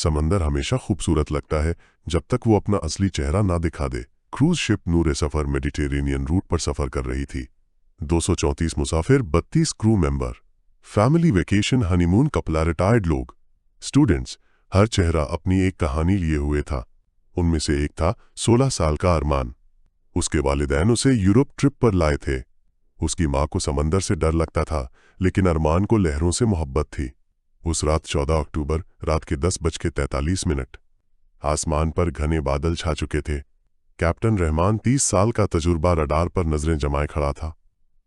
समंदर हमेशा खूबसूरत लगता है जब तक वो अपना असली चेहरा ना दिखा दे। क्रूज शिप नूरे सफर मेडिटेरेनियन रूट पर सफर कर रही थी। 234 मुसाफिर, 32 crew member, family vacation, honeymoon, कपला, रिटायर्ड लोग, स्टूडेंट्स, हर चेहरा अपनी एक कहानी लिए हुए था। उनमें से एक था 16 साल का अरमान। उसके वालिदैन उसे यूरोप ट्रिप पर लाए थे। उसकी माँ को समंदर से डर लगता था, लेकिन अरमान को लहरों से मोहब्बत थी। उस रात 14 अक्टूबर रात के 10:43। आसमान पर घने बादल छा चुके थे। कैप्टन रहमान 30 साल का तजुर्बा रडार पर नजरें जमाए खड़ा था।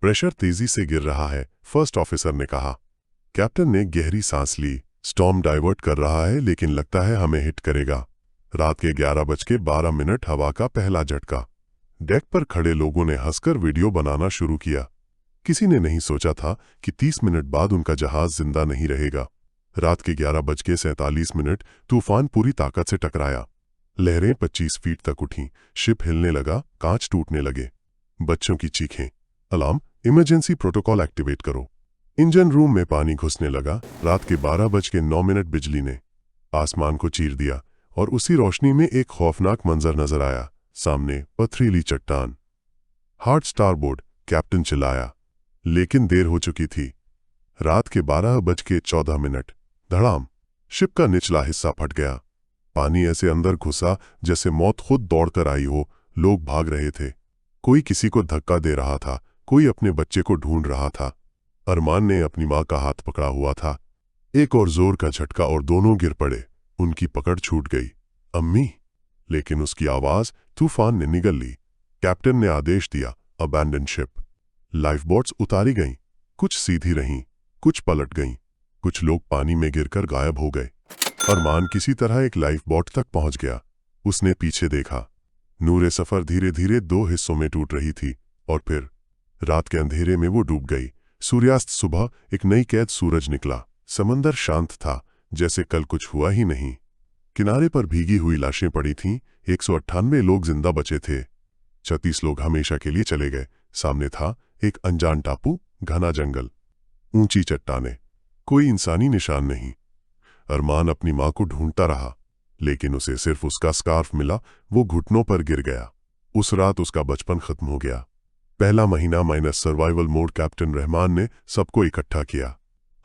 प्रेशर तेजी से गिर रहा है, फर्स्ट ऑफिसर ने कहा। कैप्टन ने गहरी सांस ली। स्टॉर्म डाइवर्ट कर रहा है, लेकिन लगता है हमें हिट करेगा। रात के 11:12 हवा का पहला झटका। डेक पर खड़े लोगों ने हंसकर वीडियो बनाना शुरू किया। किसी ने नहीं सोचा था कि 30 मिनट बाद उनका जहाज जिंदा नहीं रहेगा। रात के 11:47 तूफान पूरी ताकत से टकराया। लहरें 25 फीट तक उठीं, शिप हिलने लगा, कांच टूटने लगे। बच्चों की चीखें, अलार्म, इमरजेंसी प्रोटोकॉल एक्टिवेट करो। इंजन रूम में पानी घुसने लगा। रात के 12:09 बिजली ने आसमान को चीर दिया और उसी रोशनी में एक खौफनाक मंजर नजर आया। सामने पथरीली चट्टान। हार्ड स्टारबोर्ड, कैप्टन चिल्लाया, लेकिन देर हो चुकी थी। रात के 12:14 धड़ाम, शिप का निचला हिस्सा फट गया। पानी ऐसे अंदर घुसा जैसे मौत खुद दौड़कर आई हो। लोग भाग रहे थे। कोई किसी को धक्का दे रहा था, कोई अपने बच्चे को ढूंढ रहा था। अरमान ने अपनी माँ का हाथ पकड़ा हुआ था। एक और जोर का झटका और दोनों गिर पड़े। उनकी पकड़ छूट गई। अम्मी! लेकिन उसकी आवाज तूफान ने निगल ली। कैप्टन ने आदेश दिया, अबैंडन शिप। लाइफबोट्स उतारी गईं। कुछ सीधी रहीं, कुछ पलट गईं। कुछ लोग पानी में गिरकर गायब हो गए। अरमान किसी तरह एक लाइफबोट तक पहुंच गया। उसने पीछे देखा। नूरे सफर धीरे धीरे 2 हिस्सों में टूट रही थी और फिर रात के अंधेरे में वो डूब गई। सूर्यास्त सुबह एक नई कैद सूरज निकला। समंदर शांत था, जैसे कल कुछ हुआ ही नहीं। किनारे पर भीगी हुई लाशें पड़ी थीं। 198 लोग जिंदा बचे थे। 36 लोग हमेशा के लिए चले गए। सामने था एक अनजान टापू, घना जंगल, ऊंची चट्टानें, कोई इंसानी निशान नहीं। अरमान अपनी माँ को ढूंढता रहा, लेकिन उसे सिर्फ उसका स्कार्फ मिला। वो घुटनों पर गिर गया। उस रात उसका बचपन खत्म हो गया। पहला महीना minus survival mode. Captain Rahman ने सबको इकट्ठा किया।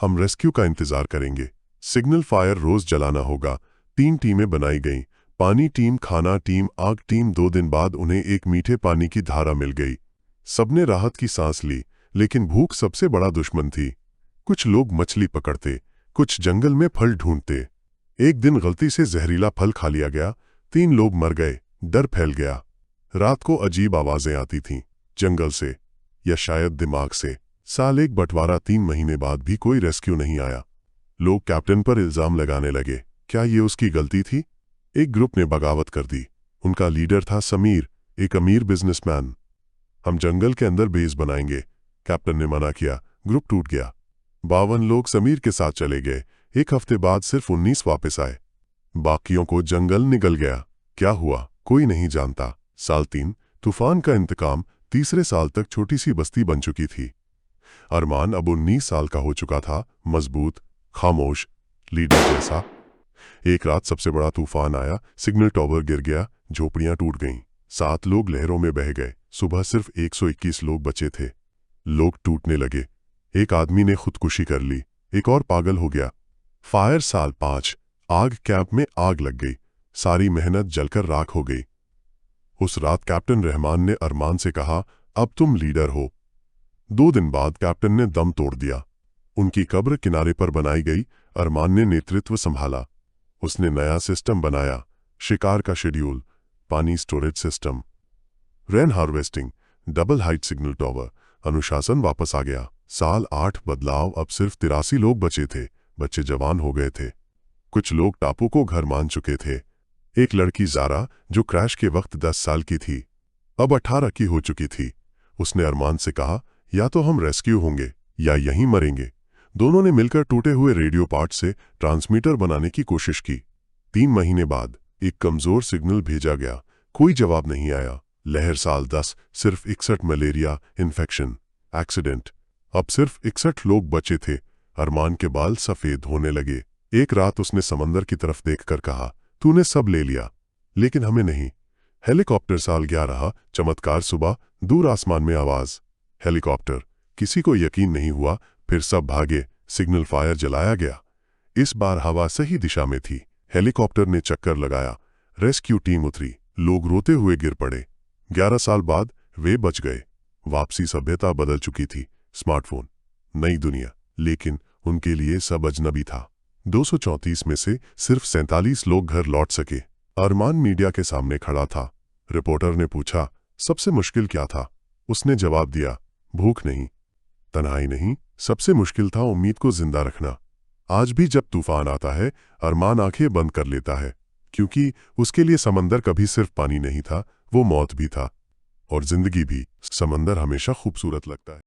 हम रेस्क्यू का इंतजार करेंगे। सिग्नल फायर रोज जलाना होगा। 3 टीमें बनाई गईं, पानी टीम, खाना टीम, आग टीम। 2 दिन बाद उन्हें एक मीठे पानी की धारा मिल गई। सबने राहत की सांस ली, लेकिन भूख सबसे बड़ा दुश्मन थी। कुछ लोग मछली पकड़ते, कुछ जंगल में फल ढूंढते। एक दिन गलती से जहरीला फल खा लिया गया। 3 लोग मर गए। डर फैल गया। रात को अजीब आवाजें आती थीं, जंगल से या शायद दिमाग से। साल एक बंटवारा, 3 महीने बाद भी कोई रेस्क्यू नहीं आया। लोग कैप्टन पर इल्जाम लगाने लगे। क्या ये उसकी गलती थी? एक ग्रुप ने बगावत कर दी। उनका लीडर था समीर, एक अमीर बिजनेसमैन। हम जंगल के अंदर बेस बनाएंगे, कैप्टन ने मना किया। ग्रुप टूट गया। 52 लोग समीर के साथ चले गए। 1 हफ्ते बाद सिर्फ 19 वापस आए। बाकियों को जंगल निगल गया। क्या हुआ कोई नहीं जानता। साल 3, तूफान का इंतकाम। तीसरे साल तक छोटी सी बस्ती बन चुकी थी। अरमान अब 19 साल का हो चुका था, मजबूत, खामोश, लीडर जैसा। एक रात सबसे बड़ा तूफान आया। सिग्नल टावर गिर गया, झोपड़ियां टूट गईं, 7 लोग लहरों में बह गए। सुबह सिर्फ 121 लोग बचे थे। लोग टूटने लगे। एक आदमी ने खुदकुशी कर ली, एक और पागल हो गया। फायर साल 5, आग, कैंप में आग लग गई। सारी मेहनत जलकर राख हो गई। उस रात कैप्टन रहमान ने अरमान से कहा, अब तुम लीडर हो। 2 दिन बाद कैप्टन ने दम तोड़ दिया। उनकी कब्र किनारे पर बनाई गई। अरमान ने नेतृत्व संभाला। उसने नया सिस्टम बनाया, शिकार का शेड्यूल, पानी storage system, rain harvesting, double height signal tower. अनुशासन वापस आ गया। साल 8 बदलाव। अब सिर्फ 83 लोग बचे थे। बच्चे जवान हो गए थे। कुछ लोग टापू को घर मान चुके थे। एक लड़की ज़ारा, जो क्रैश के वक्त 10 साल की थी, अब 18 की हो चुकी थी। उसने अरमान से कहा, या तो हम रेस्क्यू होंगे या यहीं मरेंगे। दोनों ने मिलकर टूटे हुए रेडियो पार्ट से ट्रांसमीटर बनाने की कोशिश की। 3 महीने बाद एक कमजोर सिग्नल भेजा गया। कोई जवाब नहीं आया। लहर साल 10, सिर्फ 61 मलेरिया इन्फेक्शन, एक्सीडेंट। अब सिर्फ 61 लोग बचे थे। अरमान के बाल सफेद होने लगे। एक रात उसने समंदर की तरफ देखकर कहा, तूने सब ले लिया, लेकिन हमें नहीं। हेलीकॉप्टर साल 11, चमत्कार सुबह, दूर आसमान में आवाज, हेलीकॉप्टर। किसी को यकीन नहीं हुआ, फिर सब भागे, सिग्नल फायर जलाया गया। इस बार हवा सही दिशा में थी। हेलीकॉप्टर ने चक्कर लगाया, रेस्क्यू टीम उतरी, लोग रोते हुए गिर पड़े। 11 साल बाद वे बच गए। वापसी सभ्यता बदल चुकी थी, स्मार्टफोन, नई दुनिया, लेकिन उनके लिए सब अजनबी था। 234 में से सिर्फ 47 लोग घर लौट सके। अरमान मीडिया के सामने खड़ा था। रिपोर्टर ने पूछा, सबसे मुश्किल क्या था? उसने जवाब दिया, भूख नहीं, तन्हाई नहीं, सबसे मुश्किल था उम्मीद को जिंदा रखना। आज भी जब तूफान आता है, अरमान आंखें बंद कर लेता है, क्योंकि उसके लिए समंदर कभी सिर्फ पानी नहीं था, वो मौत भी था, और जिंदगी भी। समंदर हमेशा खूबसूरत लगता है।